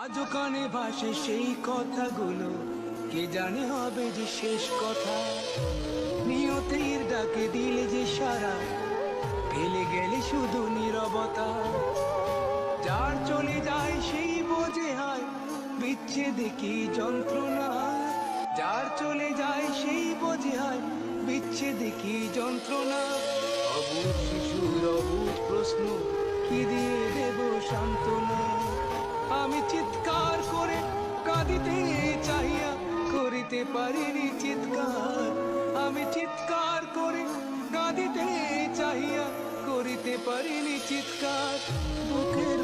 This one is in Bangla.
আজও কানে ভাসে সেই কথাগুলো, কে জানে হবে যে শেষ কথা। নিয়তির ডাকে দিলে যে সারা, ফেলে গেলে শুধু নীরবতা। যার চলে যায় সেই বোঝে হায় বিচ্ছেদে কি যন্ত্রণা। যার চলে যায় সেই বোঝে হায় বিচ্ছেদে কি যন্ত্রণা। অবুঝ শিশুর অবুঝ প্রশ্ন, কি দিয়ে দেব সান্ত্বনা। আমি চিৎকার করে কাঁদিতে চাহিয়া করিতে পারিনি চিৎকার। আমি চিৎকার করে কাঁদিতে চাহিয়া করিতে পারিনি চিৎকার। বুকের